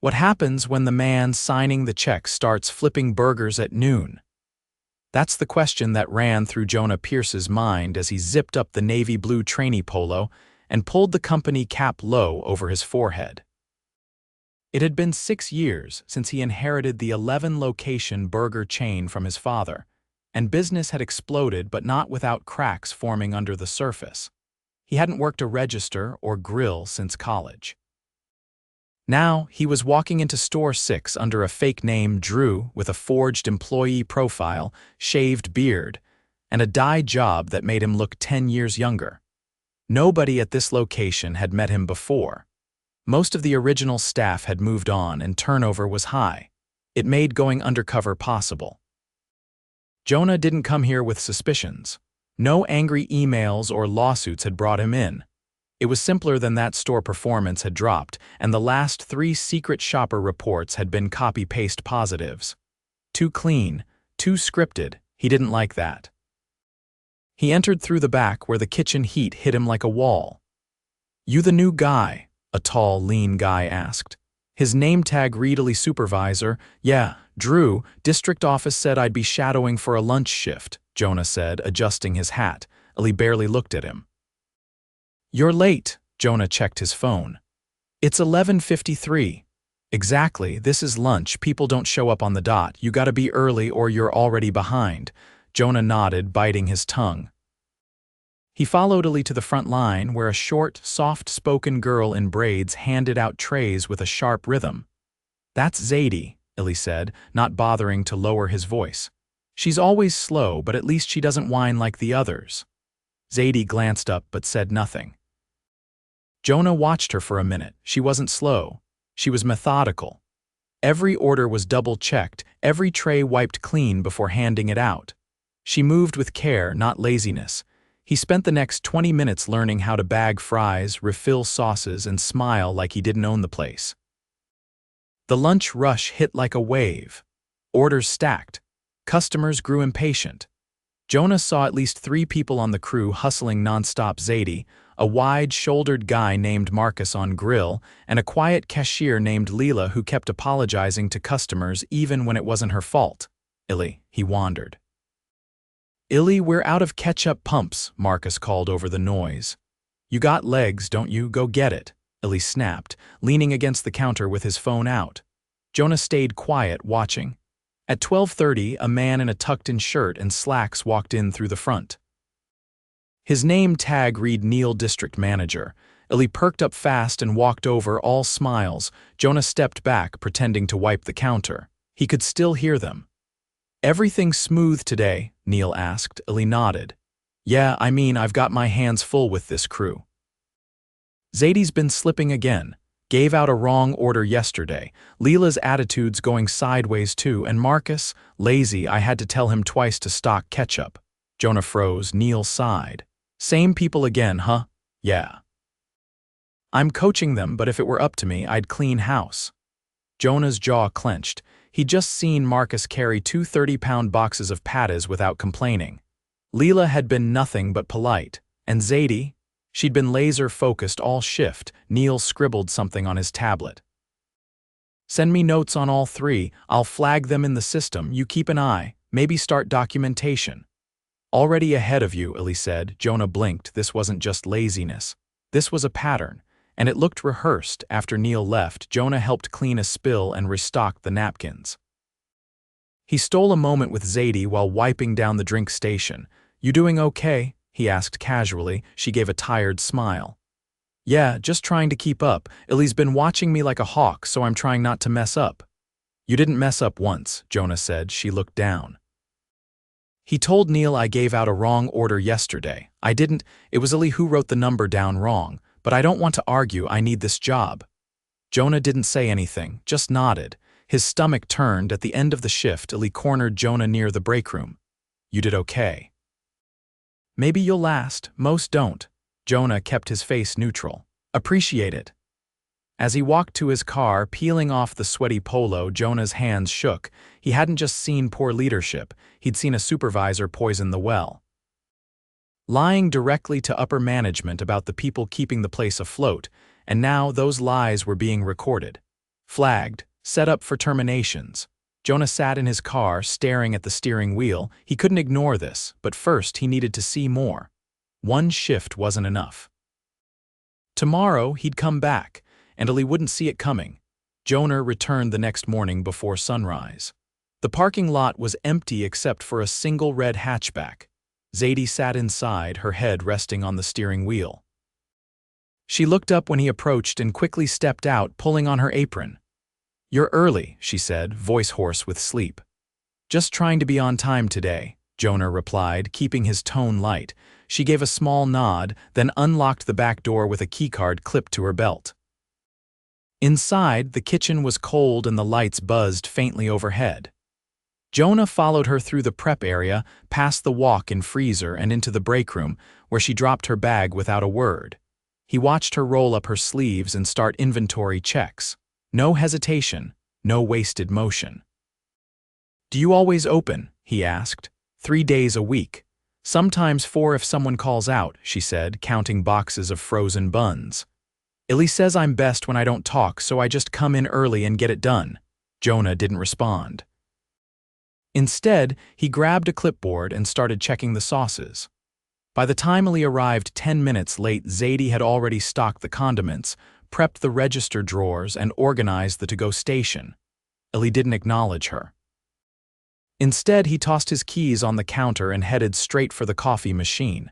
What happens when the man signing the check starts flipping burgers at noon? That's the question that ran through Jonah Pierce's mind as he zipped up the navy blue trainee polo and pulled the company cap low over his forehead. It had been 6 years since he inherited the 11-location burger chain from his father, and business had exploded but not without cracks forming under the surface. He hadn't worked a register or grill since college. Now, he was walking into Store 6 under a fake name Drew with a forged employee profile, shaved beard, and a dye job that made him look 10 years younger. Nobody at this location had met him before. Most of the original staff had moved on and turnover was high. It made going undercover possible. Jonah didn't come here with suspicions. No angry emails or lawsuits had brought him in. It was simpler than that. Store performance had dropped, and the last 3 secret shopper reports had been copy-paste positives. Too clean, too scripted. He didn't like that. He entered through the back where the kitchen heat hit him like a wall. "You the new guy?" a tall, lean guy asked. His name tag read Supervisor. "Yeah, Drew, district office said I'd be shadowing for a lunch shift," Jonah said, adjusting his hat. Illy barely looked at him. "You're late," Jonah checked his phone. "It's 11:53. "Exactly, this is lunch. People don't show up on the dot. You gotta be early or you're already behind." Jonah nodded, biting his tongue. He followed Illy to the front line where a short, soft-spoken girl in braids handed out trays with a sharp rhythm. "That's Zadie," Illy said, not bothering to lower his voice. "She's always slow, but at least she doesn't whine like the others." Zadie glanced up but said nothing. Jonah watched her for a minute. She wasn't slow. She was methodical. Every order was double-checked, every tray wiped clean before handing it out. She moved with care, not laziness. He spent the next 20 minutes learning how to bag fries, refill sauces, and smile like he didn't own the place. The lunch rush hit like a wave. Orders stacked. Customers grew impatient. Jonah saw at least 3 people on the crew hustling nonstop: Zadie, a wide-shouldered guy named Marcus on grill, and a quiet cashier named Leela who kept apologizing to customers even when it wasn't her fault. "Illy," he wondered. "Illy, we're out of ketchup pumps," Marcus called over the noise. "You got legs, don't you? Go get it," Illy snapped, leaning against the counter with his phone out. Jonah stayed quiet, watching. At 12:30, a man in a tucked-in shirt and slacks walked in through the front. His name tag read Neil District Manager. Illy perked up fast and walked over, all smiles. Jonah stepped back, pretending to wipe the counter. He could still hear them. "Everything smooth today?" Neil asked. Illy nodded. "Yeah, I mean, I've got my hands full with this crew." Zadie's been slipping again. Gave out a wrong order yesterday. Leela's attitude's going sideways too, and Marcus, lazy, I had to tell him twice to stock ketchup. Jonah froze. Neil sighed. "Same people again, huh?" "Yeah." "I'm coaching them, but if it were up to me, I'd clean house." Jonah's jaw clenched. He'd just seen Marcus carry 2 30-pound boxes of patties without complaining. Leela had been nothing but polite. And Zadie? She'd been laser-focused all shift. Neil scribbled something on his tablet. "Send me notes on all 3. I'll flag them in the system. You keep an eye. Maybe start documentation." "Already ahead of you," Illy said. Jonah blinked. This wasn't just laziness. This was a pattern. And it looked rehearsed. After Neil left, Jonah helped clean a spill and restocked the napkins. He stole a moment with Zadie while wiping down the drink station. "You doing okay?" he asked casually. She gave a tired smile. "Yeah, just trying to keep up. Illy's been watching me like a hawk, so I'm trying not to mess up." "You didn't mess up once," Jonah said. She looked down. "He told Neil I gave out a wrong order yesterday. I didn't. It was Illy who wrote the number down wrong. But I don't want to argue. I need this job." Jonah didn't say anything, just nodded. His stomach turned. At the end of the shift, Illy cornered Jonah near the break room. "You did okay. Maybe you'll last. Most don't." Jonah kept his face neutral. "Appreciate it." As he walked to his car, peeling off the sweaty polo, Jonah's hands shook. He hadn't just seen poor leadership. He'd seen a supervisor poison the well. Lying directly to upper management about the people keeping the place afloat, and now those lies were being recorded. Flagged, set up for terminations. Jonah sat in his car, staring at the steering wheel. He couldn't ignore this, but first he needed to see more. One shift wasn't enough. Tomorrow he'd come back, and he wouldn't see it coming. Jonah returned the next morning before sunrise. The parking lot was empty except for a single red hatchback. Zadie sat inside, her head resting on the steering wheel. She looked up when he approached and quickly stepped out, pulling on her apron. "You're early," she said, voice hoarse with sleep. "Just trying to be on time today," Jonah replied, keeping his tone light. She gave a small nod, then unlocked the back door with a keycard clipped to her belt. Inside, the kitchen was cold and the lights buzzed faintly overhead. Jonah followed her through the prep area, past the walk-in freezer and into the break room, where she dropped her bag without a word. He watched her roll up her sleeves and start inventory checks. No hesitation, no wasted motion. "Do you always open?" he asked. 3 days a week. "Sometimes 4 if someone calls out," she said, counting boxes of frozen buns. "Illy says I'm best when I don't talk, so I just come in early and get it done." Jonah didn't respond. Instead, he grabbed a clipboard and started checking the sauces. By the time Illy arrived 10 minutes late, Zadie had already stocked the condiments, prepped the register drawers, and organized the to-go station. Illy didn't acknowledge her. Instead, he tossed his keys on the counter and headed straight for the coffee machine.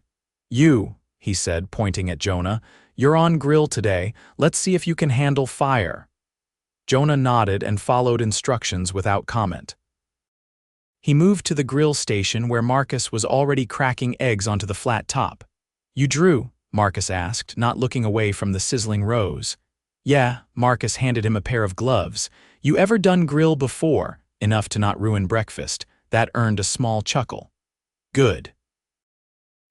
"You," he said, pointing at Jonah, "you're on grill today. Let's see if you can handle fire." Jonah nodded and followed instructions without comment. He moved to the grill station where Marcus was already cracking eggs onto the flat top. "You drew?" Marcus asked, not looking away from the sizzling rows. "Yeah," Marcus handed him a pair of gloves. "You ever done grill before?" Enough to not ruin breakfast. That earned a small chuckle. "Good.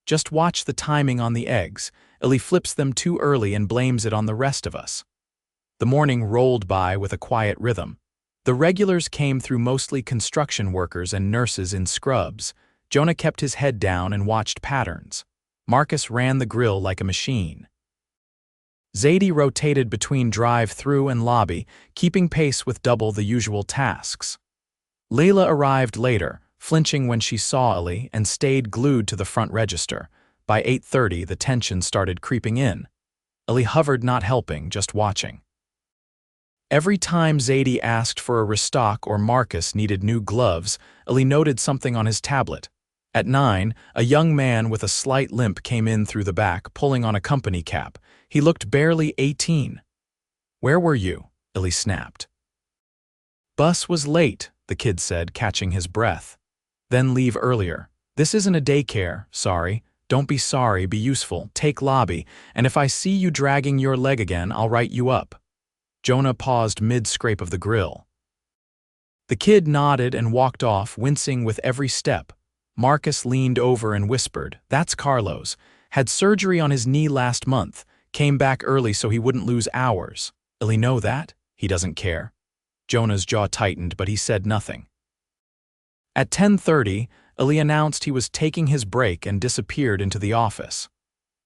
Just watch the timing on the eggs. Illy flips them too early and blames it on the rest of us." The morning rolled by with a quiet rhythm. The regulars came through, mostly construction workers and nurses in scrubs. Jonah kept his head down and watched patterns. Marcus ran the grill like a machine. Zadie rotated between drive-through and lobby, keeping pace with double the usual tasks. Layla arrived later, flinching when she saw Illy, and stayed glued to the front register. By 8:30, the tension started creeping in. Illy hovered, not helping, just watching. Every time Zadie asked for a restock or Marcus needed new gloves, Illy noted something on his tablet. At 9, a young man with a slight limp came in through the back, pulling on a company cap. He looked barely 18. "Where were you?" Illy snapped. "Bus was late," the kid said, catching his breath. "Then leave earlier. This isn't a daycare, sorry. Don't be sorry, be useful. Take lobby, and if I see you dragging your leg again, I'll write you up." Jonah paused mid-scrape of the grill. The kid nodded and walked off, wincing with every step. Marcus leaned over and whispered, "That's Carlos. Had surgery on his knee last month. Came back early so he wouldn't lose hours. Illy know that? He doesn't care." Jonah's jaw tightened, but he said nothing. At 10:30, Illy announced he was taking his break and disappeared into the office.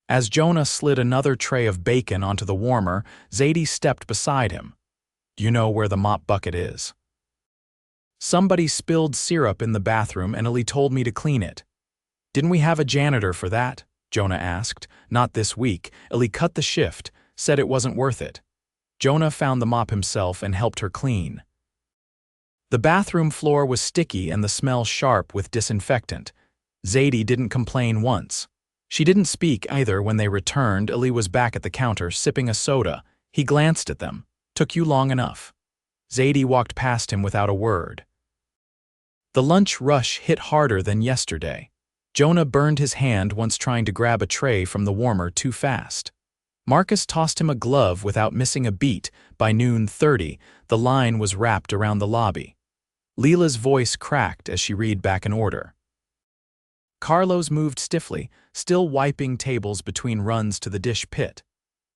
As Jonah slid another tray of bacon onto the warmer, Zadie stepped beside him. "Do you know where the mop bucket is?" "Somebody spilled syrup in the bathroom and Illy told me to clean it." "Didn't we have a janitor for that?" Jonah asked. "Not this week. Illy cut the shift, said it wasn't worth it." Jonah found the mop himself and helped her clean. The bathroom floor was sticky and the smell sharp with disinfectant. Zadie didn't complain once. She didn't speak either when they returned. Illy was back at the counter, sipping a soda. He glanced at them. "Took you long enough." Zadie walked past him without a word. The lunch rush hit harder than yesterday. Jonah burned his hand once trying to grab a tray from the warmer too fast. Marcus tossed him a glove without missing a beat. By noon 30, the line was wrapped around the lobby. Leela's voice cracked as she read back an order. Carlos moved stiffly, still wiping tables between runs to the dish pit.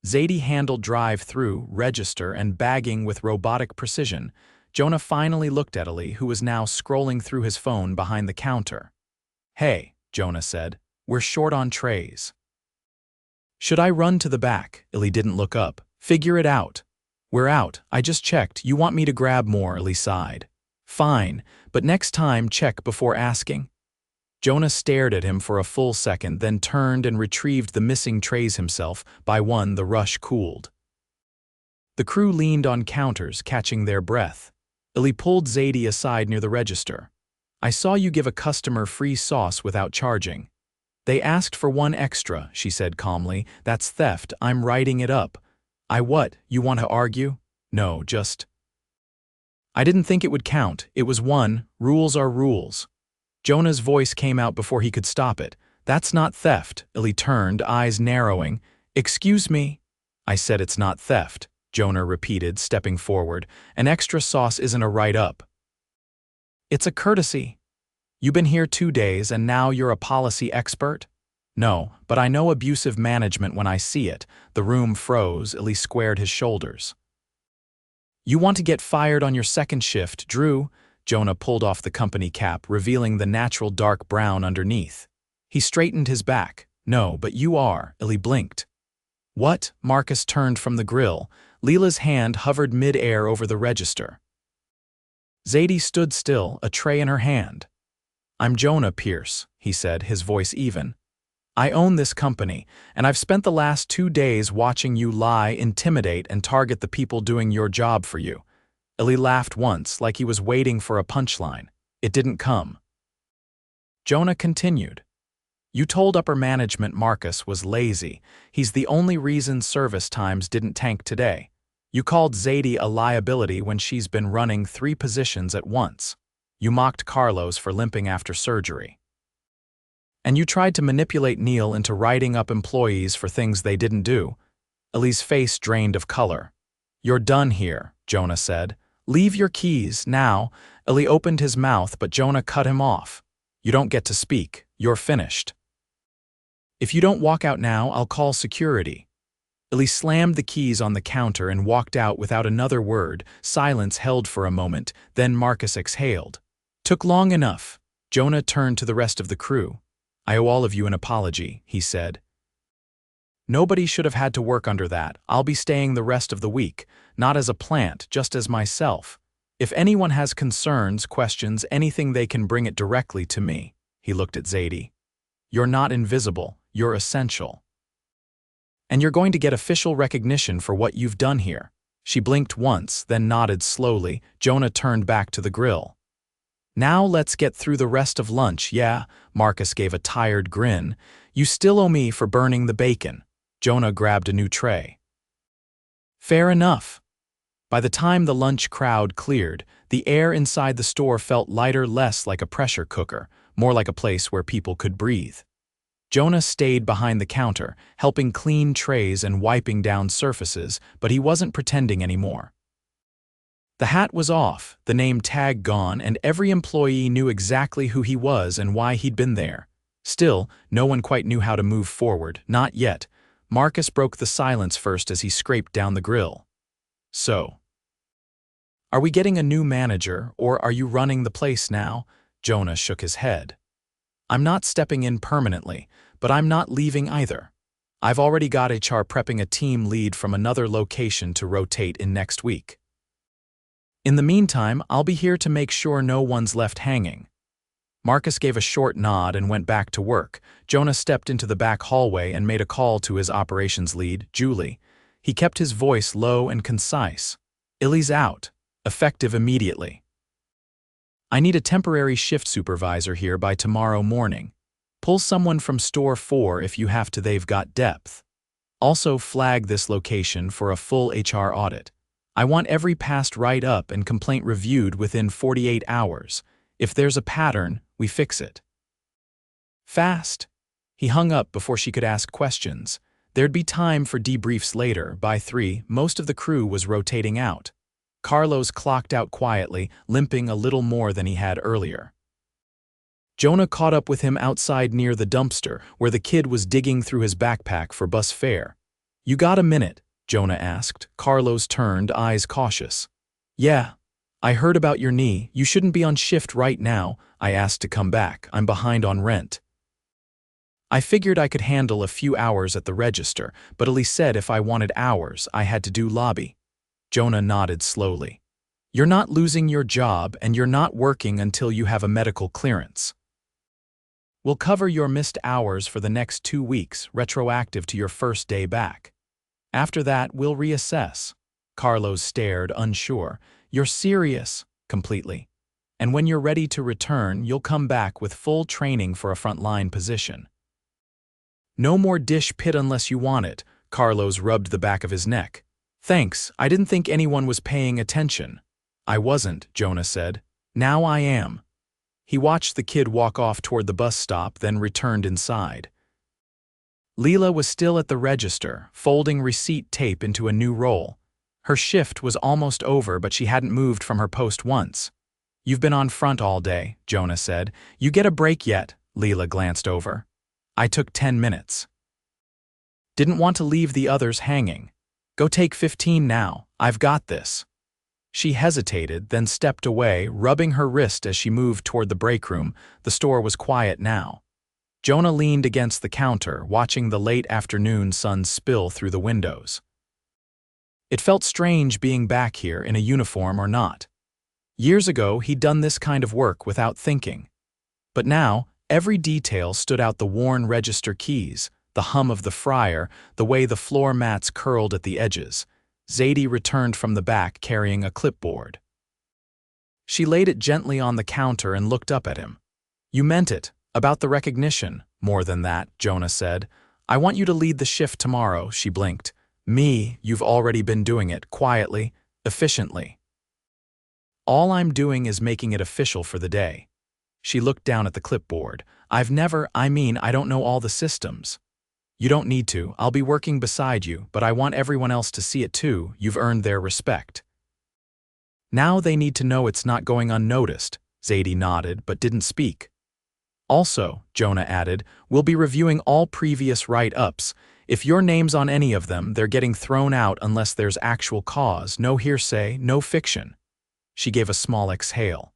Zadie handled drive-through, register, and bagging with robotic precision. Jonah finally looked at Illy, who was now scrolling through his phone behind the counter. "Hey," Jonah said, "we're short on trays." "Should I run to the back?" Illy didn't look up. "Figure it out." We're out. I just checked. You want me to grab more, Ellie sighed. Fine, but next time check before asking. Jonah stared at him for a full second, then turned and retrieved the missing trays himself. By one, the rush cooled. The crew leaned on counters, catching their breath. Ellie pulled Zadie aside near the register. I saw you give a customer free sauce without charging. They asked for one extra, she said calmly. That's theft. I'm writing it up. What? You want to argue? No, just... I didn't think it would count. It was one. Rules are rules. Jonah's voice came out before he could stop it. That's not theft. Ellie turned, eyes narrowing. Excuse me? I said it's not theft, Jonah repeated, stepping forward. An extra sauce isn't a write-up. It's a courtesy. You've been here 2 days and now you're a policy expert? No, but I know abusive management when I see it. The room froze. Ellie squared his shoulders. You want to get fired on your second shift, Drew? Jonah pulled off the company cap, revealing the natural dark brown underneath. He straightened his back. No, but you are. Ellie blinked. What? Marcus turned from the grill. Leela's hand hovered mid-air over the register. Zadie stood still, a tray in her hand. I'm Jonah Pierce, he said, his voice even. I own this company, and I've spent the last 2 days watching you lie, intimidate, and target the people doing your job for you. Ellie laughed once, like he was waiting for a punchline. It didn't come. Jonah continued. You told upper management Marcus was lazy. He's the only reason service times didn't tank today. You called Zadie a liability when she's been running 3 positions at once. You mocked Carlos for limping after surgery. And you tried to manipulate Neil into writing up employees for things they didn't do. Ellie's face drained of color. You're done here, Jonah said. Leave your keys, now. Ellie opened his mouth, but Jonah cut him off. You don't get to speak. You're finished. If you don't walk out now, I'll call security. Ellie slammed the keys on the counter and walked out without another word. Silence held for a moment, then Marcus exhaled. Took long enough. Jonah turned to the rest of the crew. I owe all of you an apology, he said. Nobody should have had to work under that. I'll be staying the rest of the week, not as a plant, just as myself. If anyone has concerns, questions, anything, they can bring it directly to me. He looked at Zadie. You're not invisible, you're essential. And you're going to get official recognition for what you've done here. She blinked once, then nodded slowly. Jonah turned back to the grill. Now let's get through the rest of lunch, yeah? Marcus gave a tired grin. You still owe me for burning the bacon. Jonah grabbed a new tray. Fair enough. By the time the lunch crowd cleared, the air inside the store felt lighter, less like a pressure cooker, more like a place where people could breathe. Jonah stayed behind the counter, helping clean trays and wiping down surfaces, but he wasn't pretending anymore. The hat was off, the name tag gone, and every employee knew exactly who he was and why he'd been there. Still, no one quite knew how to move forward, not yet. Marcus broke the silence first as he scraped down the grill. So, are we getting a new manager, or are you running the place now? Jonah shook his head. I'm not stepping in permanently, but I'm not leaving either. I've already got HR prepping a team lead from another location to rotate in next week. In the meantime, I'll be here to make sure no one's left hanging. Marcus gave a short nod and went back to work. Jonah stepped into the back hallway and made a call to his operations lead, Julie. He kept his voice low and concise. Illy's out. Effective immediately. I need a temporary shift supervisor here by tomorrow morning. Pull someone from store 4 if you have to, they've got depth. Also flag this location for a full HR audit. I want every past write-up and complaint reviewed within 48 hours. If there's a pattern, we fix it. Fast. He hung up before she could ask questions. There'd be time for debriefs later. By 3, most of the crew was rotating out. Carlos clocked out quietly, limping a little more than he had earlier. Jonah caught up with him outside near the dumpster, where the kid was digging through his backpack for bus fare. You got a minute? Jonah asked. Carlos turned, eyes cautious. Yeah. I heard about your knee. You shouldn't be on shift right now. I asked to come back. I'm behind on rent. I figured I could handle a few hours at the register, but Ellie said if I wanted hours, I had to do lobby. Jonah nodded slowly. You're not losing your job and you're not working until you have a medical clearance. We'll cover your missed hours for the next 2 weeks, retroactive to your first day back. After that, we'll reassess. Carlos stared, unsure. You're serious? Completely. And when you're ready to return, you'll come back with full training for a frontline position. No more dish pit unless you want it. Carlos rubbed the back of his neck. Thanks, I didn't think anyone was paying attention. I wasn't, Jonah said. Now I am. He watched the kid walk off toward the bus stop, then returned inside. Leela was still at the register, folding receipt tape into a new roll. Her shift was almost over, but she hadn't moved from her post once. You've been on front all day, Jonah said. You get a break yet? Leela glanced over. I took 10 minutes. Didn't want to leave the others hanging. Go take 15 now. I've got this. She hesitated, then stepped away, rubbing her wrist as she moved toward the break room. The store was quiet now. Jonah leaned against the counter, watching the late afternoon sun spill through the windows. It felt strange being back here in a uniform or not. Years ago, he'd done this kind of work without thinking. But now, every detail stood out: the worn register keys, the hum of the fryer, the way the floor mats curled at the edges. Zadie returned from the back carrying a clipboard. She laid it gently on the counter and looked up at him. You meant it, about the recognition. More than that, Jonah said. I want you to lead the shift tomorrow, she blinked. Me, you've already been doing it, quietly, efficiently. All I'm doing is making it official for the day. She looked down at the clipboard. I don't know all the systems. You don't need to, I'll be working beside you, but I want everyone else to see it too. You've earned their respect. Now they need to know it's not going unnoticed. Zadie nodded, but didn't speak. Also, Jonah added, we'll be reviewing all previous write-ups. If your name's on any of them, they're getting thrown out unless there's actual cause, no hearsay, no fiction. She gave a small exhale.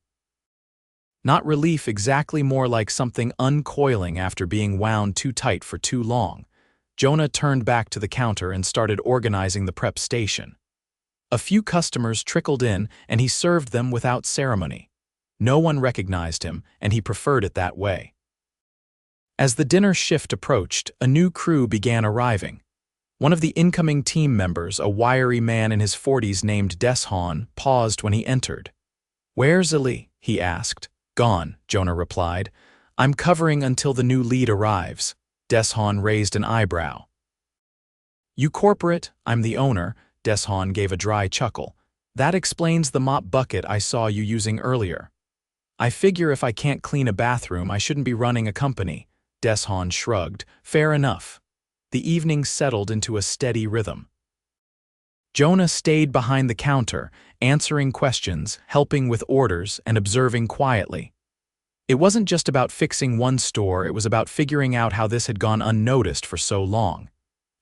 Not relief exactly, more like something uncoiling after being wound too tight for too long. Jonah turned back to the counter and started organizing the prep station. A few customers trickled in, and he served them without ceremony. No one recognized him, and he preferred it that way. As the dinner shift approached, a new crew began arriving. One of the incoming team members, a wiry man in his 40s named Deshaun, paused when he entered. Where's Ali? He asked. Gone, Jonah replied. I'm covering until the new lead arrives. Deshaun raised an eyebrow. You corporate, I'm the owner. Deshaun gave a dry chuckle. That explains the mop bucket I saw you using earlier. I figure if I can't clean a bathroom, I shouldn't be running a company. Deshaun shrugged. Fair enough. The evening settled into a steady rhythm. Jonah stayed behind the counter, answering questions, helping with orders, and observing quietly. It wasn't just about fixing one store, it was about figuring out how this had gone unnoticed for so long.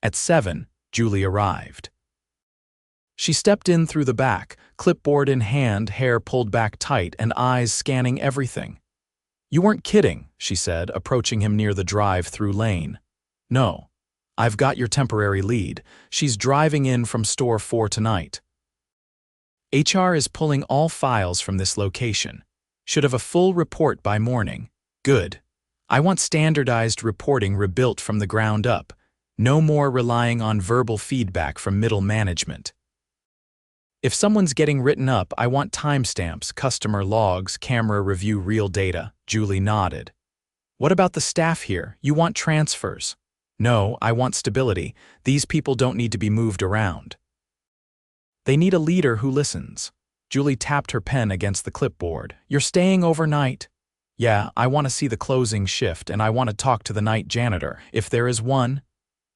At 7, Julie arrived. She stepped in through the back, clipboard in hand, hair pulled back tight, and eyes scanning everything. You weren't kidding, she said, approaching him near the drive-through lane. No. I've got your temporary lead. She's driving in from store 4 tonight. HR is pulling all files from this location. Should have a full report by morning. Good. I want standardized reporting rebuilt from the ground up. No more relying on verbal feedback from middle management. If someone's getting written up, I want timestamps, customer logs, camera review, real data. Julie nodded. What about the staff here? You want transfers? No, I want stability. These people don't need to be moved around. They need a leader who listens. Julie tapped her pen against the clipboard. You're staying overnight? Yeah, I want to see the closing shift, and I want to talk to the night janitor, if there is one.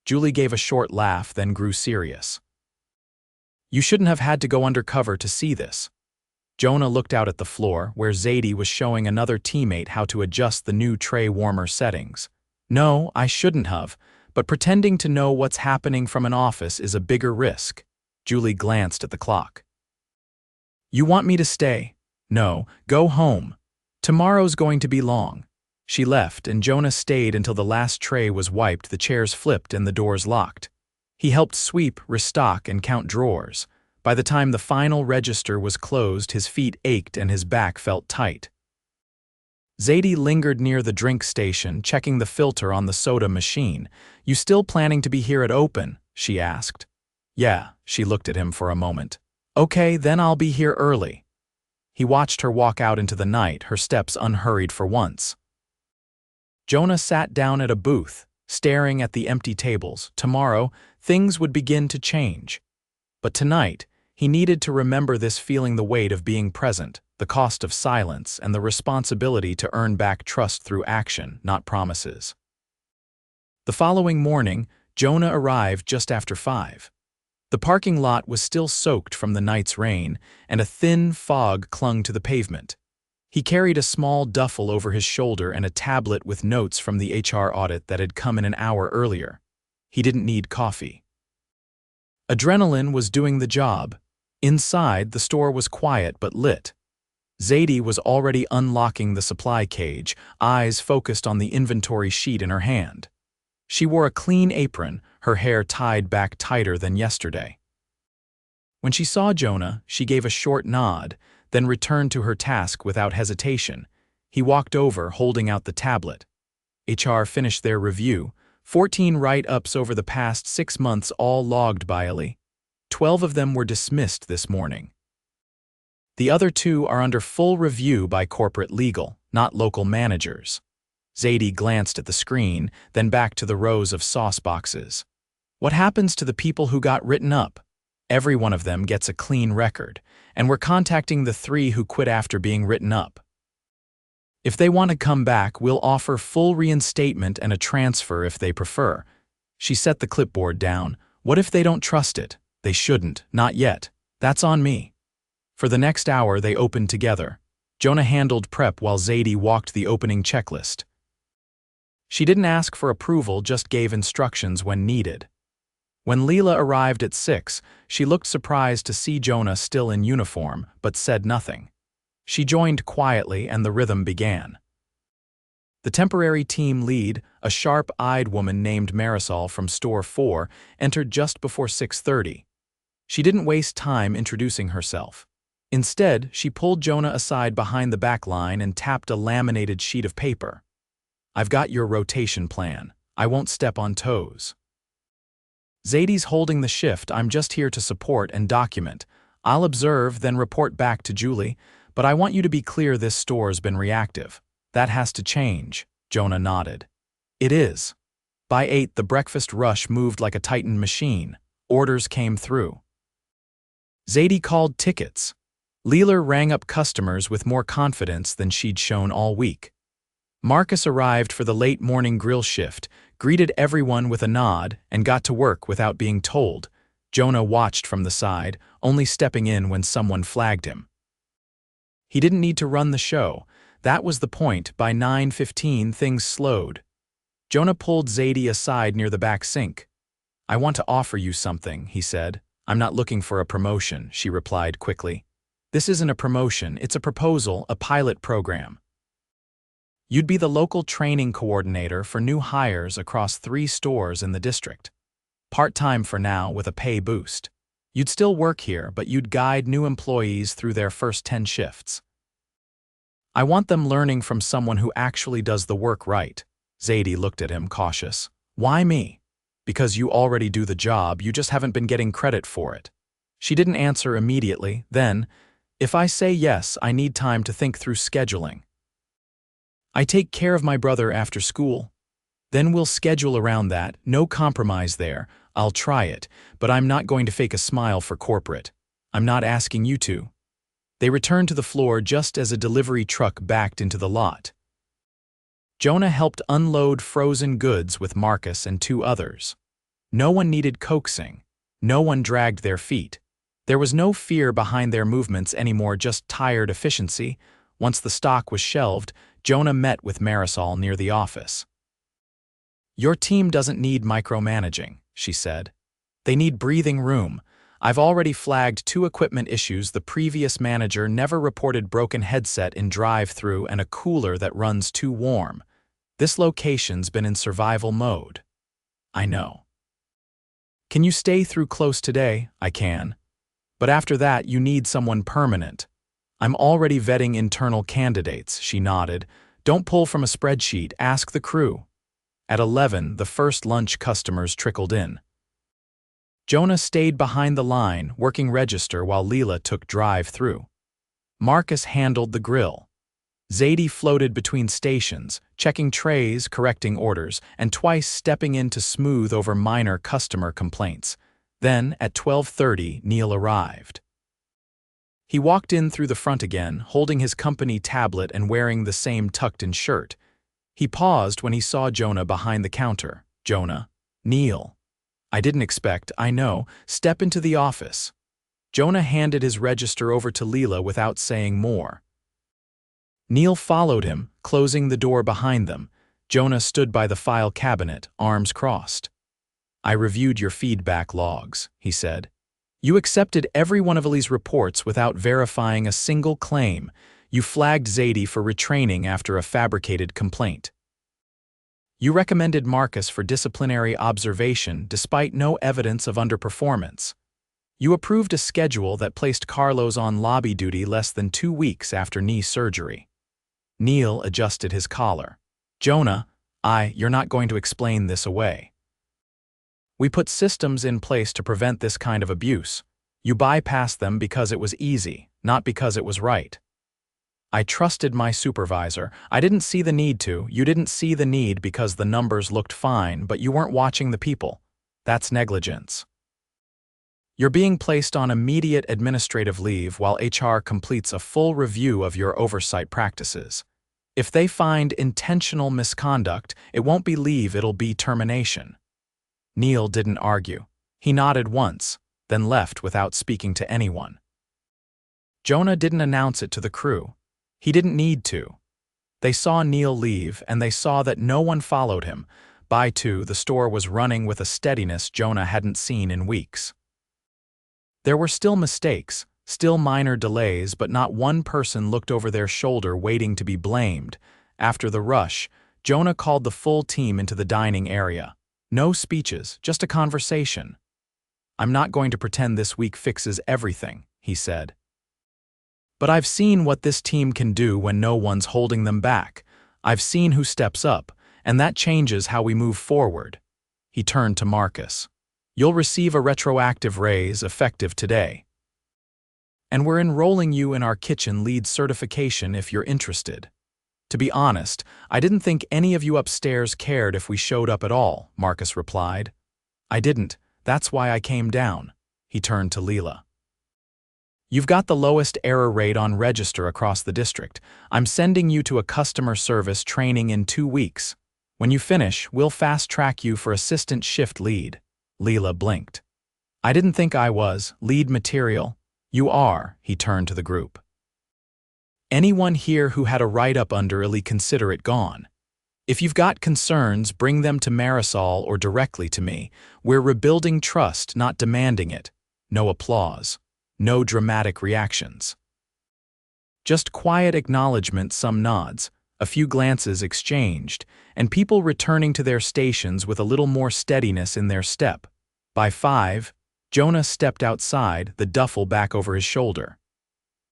Julie gave a short laugh, then grew serious. You shouldn't have had to go undercover to see this. Jonah looked out at the floor, where Zadie was showing another teammate how to adjust the new tray warmer settings. No, I shouldn't have, but pretending to know what's happening from an office is a bigger risk. Julie glanced at the clock. You want me to stay? No, go home. Tomorrow's going to be long. She left, and Jonah stayed until the last tray was wiped, the chairs flipped, and the doors locked. He helped sweep, restock, and count drawers. By the time the final register was closed, his feet ached and his back felt tight. Zadie lingered near the drink station, checking the filter on the soda machine. "You still planning to be here at open?" she asked. "Yeah," she looked at him for a moment. "Okay, then I'll be here early." He watched her walk out into the night, her steps unhurried for once. Jonah sat down at a booth, staring at the empty tables. Tomorrow, things would begin to change. But tonight, he needed to remember this, feeling the weight of being present, the cost of silence, and the responsibility to earn back trust through action, not promises. The following morning, Jonah arrived just after 5. The parking lot was still soaked from the night's rain, and a thin fog clung to the pavement. He carried a small duffel over his shoulder and a tablet with notes from the HR audit that had come in an hour earlier. He didn't need coffee. Adrenaline was doing the job. Inside, the store was quiet but lit. Zadie was already unlocking the supply cage, eyes focused on the inventory sheet in her hand. She wore a clean apron, her hair tied back tighter than yesterday. When she saw Jonah, she gave a short nod, then returned to her task without hesitation. He walked over, holding out the tablet. HR finished their review, 14 write-ups over the past 6 months, all logged by Ali. 12 of them were dismissed this morning. The other 2 are under full review by corporate legal, not local managers. Zadie glanced at the screen, then back to the rows of sauce boxes. What happens to the people who got written up? Every one of them gets a clean record, and we're contacting the 3 who quit after being written up. If they want to come back, we'll offer full reinstatement and a transfer if they prefer. She set the clipboard down. What if they don't trust it? They shouldn't, not yet. That's on me. For the next hour, they opened together. Jonah handled prep while Zadie walked the opening checklist. She didn't ask for approval, just gave instructions when needed. When Leela arrived at 6, she looked surprised to see Jonah still in uniform, but said nothing. She joined quietly and the rhythm began. The temporary team lead, a sharp-eyed woman named Marisol from Store 4, entered just before 6:30. She didn't waste time introducing herself. Instead, she pulled Jonah aside behind the back line and tapped a laminated sheet of paper. "I've got your rotation plan. I won't step on toes." "Zadie's holding the shift. I'm just here to support and document. I'll observe, then report back to Julie, but I want you to be clear, this store's been reactive. That has to change." Jonah nodded. "It is." By 8, the breakfast rush moved like a Titan machine. Orders came through. Zadie called tickets. Leela rang up customers with more confidence than she'd shown all week. Marcus arrived for the late morning grill shift, greeted everyone with a nod, and got to work without being told. Jonah watched from the side, only stepping in when someone flagged him. He didn't need to run the show. That was the point. By 9:15, things slowed. Jonah pulled Zadie aside near the back sink. "I want to offer you something," he said. "I'm not looking for a promotion," she replied quickly. "This isn't a promotion, it's a proposal, a pilot program. You'd be the local training coordinator for new hires across 3 stores in the district. Part-time for now with a pay boost. You'd still work here, but you'd guide new employees through their first 10 shifts. I want them learning from someone who actually does the work right." Zadie looked at him, cautious. "Why me?" "Because you already do the job, you just haven't been getting credit for it." She didn't answer immediately. Then, "If I say yes, I need time to think through scheduling. I take care of my brother after school. Then we'll schedule around that, no compromise there. I'll try it, but I'm not going to fake a smile for corporate. I'm not asking you to." They returned to the floor just as a delivery truck backed into the lot. Jonah helped unload frozen goods with Marcus and 2 others. No one needed coaxing. No one dragged their feet. There was no fear behind their movements anymore, just tired efficiency. Once the stock was shelved, Jonah met with Marisol near the office. "Your team doesn't need micromanaging," she said. "They need breathing room. I've already flagged 2 equipment issues. The previous manager never reported broken headset in drive-through and a cooler that runs too warm. This location's been in survival mode." "I know." "Can you stay through close today?" "I can. But after that, you need someone permanent. I'm already vetting internal candidates, she nodded. Don't pull from a spreadsheet, ask the crew. At 11, the first lunch customers trickled in. Jonah stayed behind the line, working register while Leela took drive-through. Marcus handled the grill. Zadie floated between stations, checking trays, correcting orders, and twice stepping in to smooth over minor customer complaints. Then, at 12:30, Neil arrived. He walked in through the front again, holding his company tablet and wearing the same tucked-in shirt. He paused when he saw Jonah behind the counter. Jonah. Neil. I didn't expect, I know. Step into the office. Jonah handed his register over to Leela without saying more. Neil followed him, closing the door behind them. Jonah stood by the file cabinet, arms crossed. I reviewed your feedback logs, he said. You accepted every one of Ellie's reports without verifying a single claim. You flagged Zadie for retraining after a fabricated complaint. You recommended Marcus for disciplinary observation despite no evidence of underperformance. You approved a schedule that placed Carlos on lobby duty less than 2 weeks after knee surgery. Neil adjusted his collar. Jonah, you're not going to explain this away. We put systems in place to prevent this kind of abuse. You bypassed them because it was easy, not because it was right. I trusted my supervisor. I didn't see the need to. You didn't see the need because the numbers looked fine, but you weren't watching the people. That's negligence. You're being placed on immediate administrative leave while HR completes a full review of your oversight practices. If they find intentional misconduct, it won't be leave, it'll be termination. Neil didn't argue. He nodded once, then left without speaking to anyone. Jonah didn't announce it to the crew. He didn't need to. They saw Neil leave, and they saw that no one followed him. By 2, the store was running with a steadiness Jonah hadn't seen in weeks. There were still mistakes, still minor delays, but not one person looked over their shoulder waiting to be blamed. After the rush, Jonah called the full team into the dining area. No speeches, just a conversation. I'm not going to pretend this week fixes everything, he said. But I've seen what this team can do when no one's holding them back. I've seen who steps up, and that changes how we move forward. He turned to Marcus. You'll receive a retroactive raise effective today. And we're enrolling you in our kitchen lead certification if you're interested. To be honest, I didn't think any of you upstairs cared if we showed up at all, Marcus replied. I didn't. That's why I came down. He turned to Leela. You've got the lowest error rate on register across the district. I'm sending you to a customer service training in 2 weeks. When you finish, we'll fast-track you for assistant shift lead. Leela blinked. I didn't think I was. Lead material. You are, he turned to the group. Anyone here who had a write-up under Illy, consider it gone. If you've got concerns, bring them to Marisol or directly to me. We're rebuilding trust, not demanding it. No applause. No dramatic reactions. Just quiet acknowledgement, some nods, a few glances exchanged, and people returning to their stations with a little more steadiness in their step. By 5, Jonah stepped outside, the duffel back over his shoulder.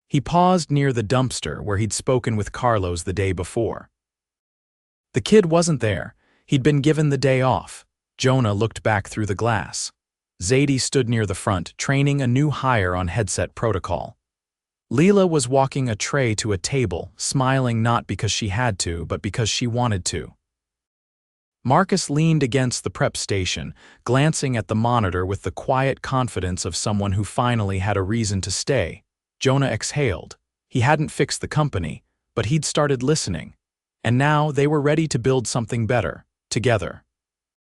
He paused near the dumpster where he'd spoken with Carlos the day before. The kid wasn't there. He'd been given the day off. Jonah looked back through the glass. Zadie stood near the front, training a new hire on headset protocol. Leela was walking a tray to a table, smiling not because she had to, but because she wanted to. Marcus leaned against the prep station, glancing at the monitor with the quiet confidence of someone who finally had a reason to stay. Jonah exhaled. He hadn't fixed the company, but he'd started listening. And now they were ready to build something better, together.